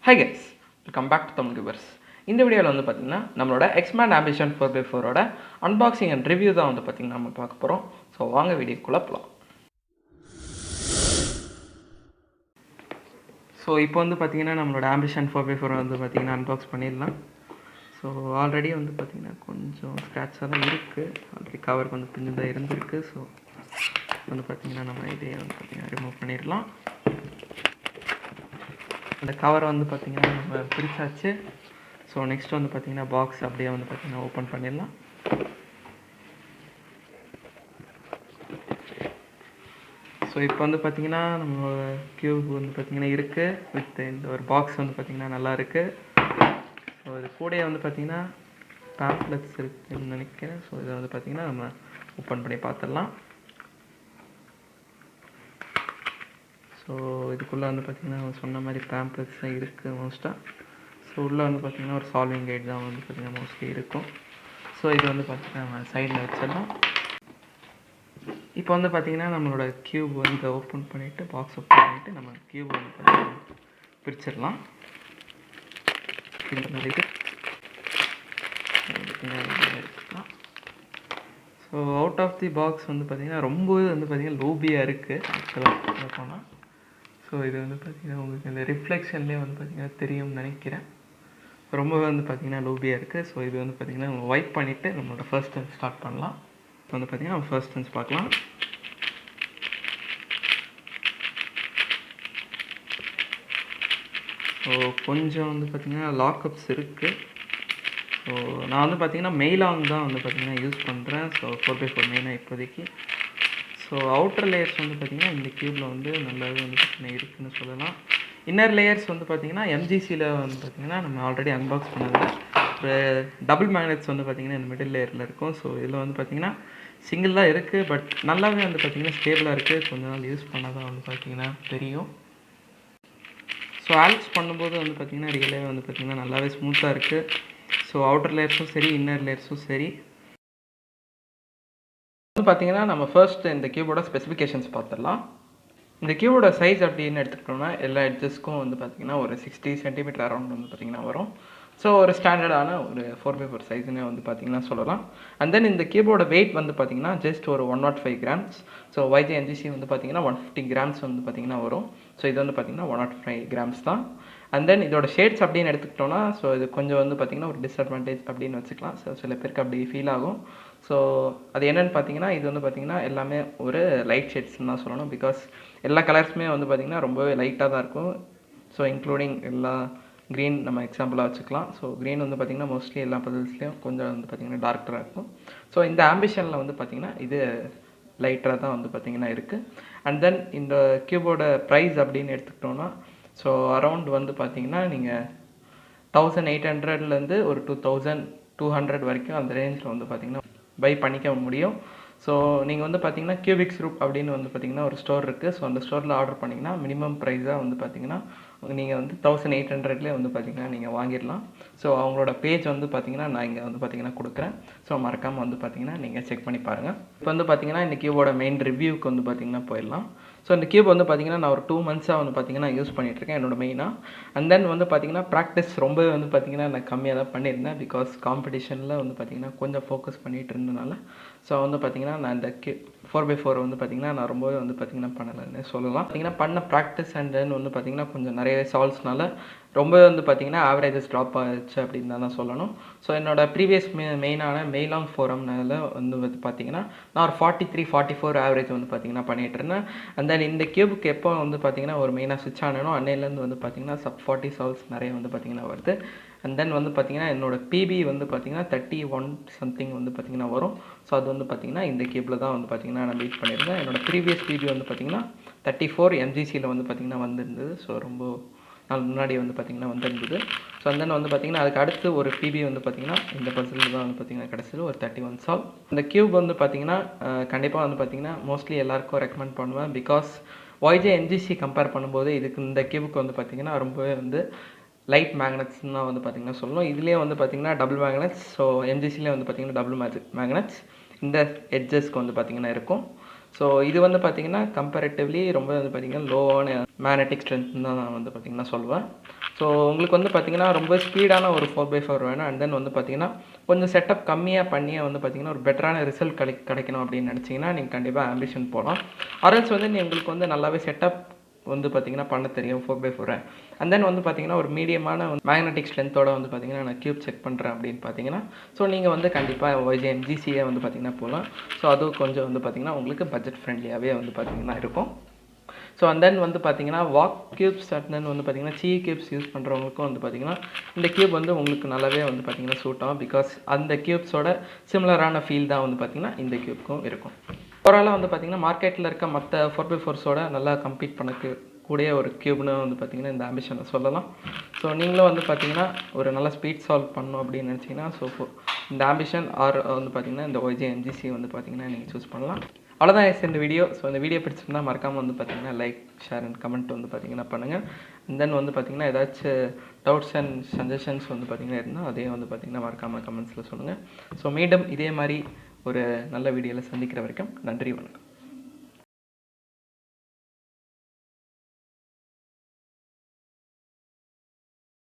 Hi guys, welcome back to Tamizhan. இந்த வீடியோவில் வந்து பார்த்திங்கன்னா நம்மளோட எக்ஸ்பேண்ட் ஆம்பிஷன் 4x4ஓட அன்பாக்சிங் அண்ட் ரிவ்யூ தான் வந்து பார்த்திங்கன்னா நம்ம பார்க்க போகிறோம். ஸோ வாங்க வீடியோக்குள்ளே போகலாம். ஸோ இப்போ வந்து பார்த்திங்கன்னா நம்மளோட ஆம்பிஷன் 4x4 வந்து பார்த்திங்கன்னா அன்பாக்ஸ் பண்ணிடலாம். ஸோ ஆல்ரெடி வந்து பார்த்திங்கன்னா கொஞ்சம் ஸ்க்ராட்சாக தான் இருக்குது. ஆல்ரெடி கவர் கொஞ்சம் பிஞ்சு தான் இருந்திருக்கு. ஸோ வந்து பார்த்திங்கன்னா நம்ம இதையே வந்து பார்த்திங்கன்னா ரிமூவ் பண்ணிடலாம். அந்த கவரை வந்து பார்த்திங்கன்னா நம்ம பிரிச்சாச்சு. ஸோ நெக்ஸ்ட் வந்து பார்த்திங்கன்னா பாக்ஸ் அப்படியே வந்து பார்த்திங்கன்னா ஓப்பன் பண்ணிடலாம். ஸோ இப்போ வந்து பார்த்திங்கன்னா நம்மளோட க்யூப் வந்து பார்த்திங்கன்னா இருக்குது. வித் இந்த ஒரு பாக்ஸ் வந்து பார்த்திங்கன்னா நல்லா இருக்குது. ஸோ இது கூடயே வந்து பார்த்திங்கன்னா பேம்ப்ளெட்ஸ் இருக்குதுன்னு நினைக்கிறேன். ஸோ இதை வந்து பார்த்திங்கன்னா நம்ம ஓப்பன் பண்ணி பார்த்துடலாம். ஸோ இதுக்குள்ளே வந்து பார்த்திங்கன்னா சொன்ன மாதிரி பேம்ப்ளெட்ஸ் தான் இருக்குது மோஸ்ட்டாக. ஸோ உள்ளே வந்து பார்த்திங்கன்னா ஒரு சால்விங் கைட் தான் வந்து பார்த்திங்கன்னா மோஸ்ட்லி இருக்கும். ஸோ இது வந்து பார்த்திங்கன்னா நம்ம சைடில் வச்சிடலாம். இப்போ வந்து பார்த்திங்கன்னா நம்மளோட க்யூப் வந்து ஓப்பன் பண்ணிவிட்டு பாக்ஸ் ஓப்பன் பண்ணிவிட்டு நம்ம க்யூப் வந்து பார்த்திங்கன்னா பிரிச்சிடலாம். So out of the box வந்து பார்த்திங்கன்னா ரொம்பவே வந்து பார்த்திங்கன்னா லோபியாக இருக்குது ஆக்சுவலாக போனால். ஸோ இது வந்து பார்த்திங்கன்னா உங்களுக்கு இந்த ரிஃப்ளெக்ஷன்லேயே வந்து பார்த்திங்கன்னா தெரியும்னு நினைக்கிறேன். ரொம்பவே வந்து பார்த்திங்கன்னா லோபியாக இருக்குது. ஸோ இது வந்து பார்த்திங்கன்னா நம்ம வைப் பண்ணிவிட்டு நம்மளோட ஃபர்ஸ்ட் டென்ஸ் ஸ்டார்ட் பண்ணலாம். இப்போ வந்து பார்த்திங்கன்னா நம்ம ஃபர்ஸ்ட் டென்ஸ் பார்க்கலாம். ஸோ கொஞ்சம் வந்து பார்த்திங்கன்னா லாக்அப்ஸ் இருக்குது. ஸோ நான் வந்து பார்த்திங்கன்னா மெயிலாங் தான் வந்து பார்த்திங்கன்னா யூஸ் பண்ணுறேன். ஸோ 4x4 மெயினாக இப்போதைக்கு. ஸோ அவுட்டர் லேயர்ஸ் வந்து பார்த்திங்கன்னா இந்த க்யூப்பில் வந்து நல்லாவே வந்து பார்த்திங்கன்னா இருக்குதுன்னு சொல்லலாம். இன்னர் லேயர்ஸ் வந்து பார்த்திங்கன்னா எம்ஜிசியில் வந்து பார்த்திங்கன்னா நம்ம ஆல்ரெடி அன்பாக்ஸ் பண்ணதில் ஒரு டபுள் மேக்னெட்ஸ் வந்து பார்த்திங்கன்னா இந்த மிடில் லேயரில் இருக்கும். ஸோ இதில் வந்து பார்த்திங்கன்னா சிங்கிள் தான் இருக்குது. பட் நல்லாவே வந்து பார்த்திங்கன்னா ஸ்டேபிளாக இருக்குது. கொஞ்ச நாள் யூஸ் பண்ணால் தான் வந்து பார்த்திங்கன்னா தெரியும். ஸோ ஆல்ஸ் பண்ணும்போது வந்து பார்த்திங்கன்னா ரியலாகவே வந்து பார்த்திங்கன்னா நல்லாவே ஸ்மூத்தாக இருக்குது. ஸோ அவுட்டர் லேயர்ஸும் சரி இன்னர் லேயர்ஸும் சரி. வந்து பார்த்திங்கன்னா நம்ம ஃபர்ஸ்ட் இந்த க்யூபோட ஸ்பெசிஃபிகேஷன்ஸ் பார்த்துடலாம். இந்த க்யூபோட சைஸ் அப்படின்னு எடுத்துக்கிட்டோம்னா எல்லா எட்ஜஸ்க்கும் வந்து பார்த்திங்கன்னா ஒரு 60 சென்டிமீட்டர் அரௌண்ட் வந்து பார்த்திங்கன்னா வரும். ஸோ ஒரு ஸ்டாண்டர்டான ஒரு 4x4 சைஸ்னே வந்து பார்த்திங்கன்னா சொல்லலாம். அண்ட் தென் இந்த கீபோர்ட வெயிட் வந்து பார்த்திங்கன்னா ஜஸ்ட் ஒரு 105 கிராம்ஸ். ஸோ YJ-NGC வந்து பார்த்திங்கன்னா 150 கிராம்ஸ் வந்து பார்த்திங்கன்னா வரும். ஸோ இது வந்து பார்த்திங்கன்னா 105 கிராம்ஸ் தான். அண்ட் தென் இதோட ஷேட்ஸ் அப்படின்னு எடுத்துக்கிட்டோம்னா ஸோ இது கொஞ்சம் வந்து பார்த்திங்கன்னா ஒரு டிஸ்அட்வான்டேஜ் அப்படின்னு வச்சுக்கலாம். ஸோ சில பேருக்கு அப்படி ஃபீல் ஆகும். ஸோ அது என்னென்னு பார்த்தீங்கன்னா இது வந்து பார்த்திங்கன்னா எல்லாமே ஒரு லைட் ஷேட்ஸ்ன்னு தான் சொல்லணும். பிகாஸ் எல்லா கலர்ஸுமே வந்து பார்த்திங்கன்னா ரொம்பவே லைட்டாக தான் இருக்கும். ஸோ இன்க்ளூடிங் எல்லா க்ரீன் நம்ம எக்ஸாம்பிளாக வச்சுக்கலாம். ஸோ க்ரீன் வந்து பார்த்திங்கன்னா மோஸ்ட்லி எல்லா பதல்ஸ்லேயும் கொஞ்சம் வந்து பார்த்திங்கன்னா டார்க்கராக இருக்கும். ஸோ இந்த ஆம்பிஷனில் வந்து பார்த்திங்கன்னா இது லைட்டராக தான் வந்து பார்த்திங்கன்னா இருக்குது. அண்ட் தென் இந்த க்யூபோட ப்ரைஸ் அப்படின்னு எடுத்துக்கிட்டோன்னா ஸோ அரௌண்ட் வந்து பார்த்திங்கன்னா நீங்கள் 1800லேருந்து ஒரு 2200 வரைக்கும் அந்த ரேஞ்சில் வந்து பார்த்திங்கன்னா பை பண்ணிக்க முடியும். ஸோ நீங்கள் வந்து பார்த்திங்கன்னா கியூபிக்ஸ் ரூப் அப்படின்னு வந்து பார்த்திங்கன்னா ஒரு ஸ்டோர் இருக்குது. ஸோ அந்த ஸ்டோரில் ஆர்டர் பண்ணிங்கன்னா மினிமம் ப்ரைஸாக வந்து பார்த்திங்கன்னா நீங்கள் வந்து 1800லேயே வந்து பார்த்திங்கன்னா நீங்கள் வாங்கிடலாம். ஸோ அவங்களோட பேஜ் வந்து பார்த்திங்கன்னா நான் இங்கே வந்து பார்த்திங்கன்னா கொடுக்குறேன். ஸோ மறக்காமல் வந்து பார்த்திங்கன்னா நீங்கள் செக் பண்ணி பாருங்கள். இப்போ வந்து பார்த்திங்கன்னா இந்த கியூபோட மெயின் ரிவ்யூக்கு வந்து பார்த்திங்கன்னா போயிடலாம். ஸோ இந்த கியூப் வந்து பார்த்திங்கன்னா நான் ஒரு 2 மந்த்ஸாக வந்து பார்த்திங்கன்னா யூஸ் பண்ணிகிட்ருக்கேன் என்னோட மெயினாக. அண்ட் தென் வந்து பார்த்திங்கன்னா ப்ராக்டிஸ் ரொம்பவே வந்து பார்த்திங்கன்னா நான் கம்மியாக தான் பண்ணியிருந்தேன். பிகாஸ் காம்படிஷனில் வந்து பார்த்திங்கன்னா கொஞ்சம் ஃபோக்கஸ் பண்ணிகிட்டு இருந்தனால ஸோ வந்து பார்த்திங்கன்னா நான் இந்த 4x4 வந்து பார்த்திங்கன்னா நான் ரொம்பவே வந்து பார்த்திங்கன்னா பண்ணலைன்னு சொல்லலாம். பார்த்திங்கன்னா பண்ண ப்ராக்டிஸ் அண்ட் தென் வந்து பார்த்திங்கன்னா கொஞ்சம் நிறைய சால்வ்ஸ்னால ரொம்பவே வந்து பார்த்திங்கன்னா ஆவரேஜஸ் ட்ராப் ஆகிடுச்சு அப்படின்னு தான் நான் சொல்லணும். ஸோ என்னோடய ப்ரீவியஸ் மெயினான மெயிலாங் ஃபோரம்னால வந்து பார்த்திங்கன்னா நான் ஒரு 43-44 ஆவரேஜ் வந்து பார்த்திங்கன்னா பண்ணிகிட்டு இருந்தேன். அண்ட் தென் இந்த கியூபுக்கு எப்போ வந்து பார்த்திங்கன்னா ஒரு மெயினாக ஸ்விட்ச் ஆனோ அன்னையிலேருந்து வந்து பார்த்திங்கன்னா sub 40 சால்வ்ஸ் நிறைய வந்து பார்த்திங்கன்னா வருது. அண்ட் தென் வந்து பார்த்திங்கன்னா என்னோடய பிபி வந்து பார்த்திங்கன்னா 31 சம்திங் வந்து பார்த்திங்கன்னா வரும். ஸோ அது வந்து பார்த்திங்கன்னா இந்த கேபிளில் தான் வந்து பார்த்திங்கன்னா நான் பீட் பண்ணியிருந்தேன். என்னோடய ப்ரீவியஸ் பிபி வந்து பார்த்திங்கன்னா 34 MGCயில் வந்து பார்த்திங்கன்னா வந்திருந்தது. ஸோ ரொம்ப நாள் முன்னாடி வந்து பார்த்திங்கன்னா வந்திருந்தது. ஸோ அந்த வந்து பார்த்திங்கன்னா அதுக்கு அடுத்து ஒரு பிபி வந்து பார்த்திங்கன்னா இந்த பர்சனில் தான் வந்து பார்த்திங்கன்னா கிடச்சிது ஒரு 31 சால். இந்த கியூப் வந்து பார்த்திங்கன்னா கண்டிப்பாக வந்து பார்த்திங்கன்னா மோஸ்ட்லி எல்லாேருக்கும் ரெக்கமெண்ட் பண்ணுவேன். பிகாஸ் YJ-NGC கம்பேர் பண்ணும்போது இதுக்கு இந்த கியூபுக்கு வந்து பார்த்திங்கன்னா ரொம்பவே வந்து லைட் மேக்னெட்ஸ்னு தான் வந்து பார்த்திங்கன்னா சொல்லணும். இதுலேயே வந்து பார்த்திங்கன்னா டபுள் மேக்னெட்ஸ். ஸோ MGCலேயே வந்து பார்த்திங்கன்னா டபுள் மேக்னெட்ஸ் இந்த எட்ஜஸ்க்கு வந்து பார்த்திங்கன்னா இருக்கும். ஸோ இது வந்து பார்த்திங்கன்னா கம்பேரிட்டிவ்லி ரொம்ப வந்து பார்த்திங்கன்னா லோவான மேக்னெட்டிக் ஸ்ட்ரென்த் தான் நான் வந்து பார்த்திங்கன்னா சொல்லுவேன். ஸோ உங்களுக்கு வந்து பார்த்திங்கன்னா ரொம்ப ஸ்பீடான ஒரு 4x4 வேணும். அண்ட் தென் வந்து பார்த்திங்கன்னா கொஞ்சம் செட்டப் கம்மியாக பண்ணியே வந்து பார்த்திங்கன்னா ஒரு பெட்டரான ரிசல்ட் கிடைக்கணும் அப்படின்னு நினச்சிங்கன்னா நீங்கள் கண்டிப்பாக ஆம்பிஷன் போகலாம். அரல்ஸ் வந்து உங்களுக்கு வந்து நல்லாவே செட்டப் வந்து பார்த்திங்கன்னா பண்ண தெரியும் 4x4. அண்ட் தென் வந்து பார்த்திங்கன்னா ஒரு மீடியமான மேக்னெட்டிக் ஸ்ட்ரென்த்தோட வந்து பார்த்திங்கன்னா நான் கியூப் செக் பண்ணுறேன் அப்படின்னு பார்த்தீங்கன்னா ஸோ நீங்கள் வந்து கண்டிப்பாக YJMGCயே வந்து பார்த்திங்கன்னா போகலாம். ஸோ அதுவும் கொஞ்சம் வந்து பார்த்திங்கன்னா உங்களுக்கு பட்ஜெட் ஃப்ரெண்ட்லியாகவே வந்து பார்த்திங்கன்னா இருக்கும். ஸோ அண்ட் தென் வந்து பார்த்திங்கன்னா வாக் கியூப்ஸ் அண்ட் தென் வந்து பார்த்திங்கன்னா சீ கியூப்ஸ் யூஸ் பண்ணுறவங்களுக்கும் வந்து பார்த்திங்கன்னா இந்த கியூப் வந்து உங்களுக்கு நல்லாவே வந்து பார்த்திங்கன்னா சூட் ஆகும். பிகாஸ் அந்த கியூப்ஸோட சிமிலரான ஃபீல் தான் வந்து பார்த்திங்கன்னா இந்த கியூப்க்கும் இருக்கும். ஓவராலாக வந்து பார்த்திங்கன்னா மார்க்கெட்டில் இருக்க மற்ற 4x4ஸோட நல்லா கம்பீட் பண்ணக்கூடிய ஒரு கியூப்னு வந்து பார்த்திங்கன்னா இந்த ஆம்பிஷனை சொல்லலாம். ஸோ நீங்களும் வந்து பார்த்திங்கன்னா ஒரு நல்ல ஸ்பீட் சால்வ் பண்ணணும் அப்படின்னு நினச்சிங்கன்னா ஸோ இந்த ஆம்பிஷன் ஆர் வந்து பார்த்திங்கன்னா இந்த YJMGC வந்து பார்த்திங்கன்னா நீங்கள் சூஸ் பண்ணலாம். அவ்வளோதான் இந்த வீடியோ. ஸோ இந்த வீடியோ பிடிச்சிருந்தா மறக்காமல் வந்து பார்த்திங்கன்னா லைக், ஷேர் அண்ட் கமெண்ட் வந்து பார்த்திங்கன்னா பண்ணுங்கள். அண்ட் தென் வந்து பார்த்திங்கன்னா ஏதாச்சும் டவுட்ஸ் அண்ட் சஜஷன்ஸ் வந்து பார்த்திங்கன்னா இருந்தால் அதையும் வந்து பார்த்திங்கன்னா மறக்காமல் கமெண்ட்ஸில் சொல்லுங்கள். ஸோ மீண்டும் இதே மாதிரி ஒரு நல்ல வீடியோவில் சந்திக்கிற வரைக்கும் நன்றி, வணக்கம்.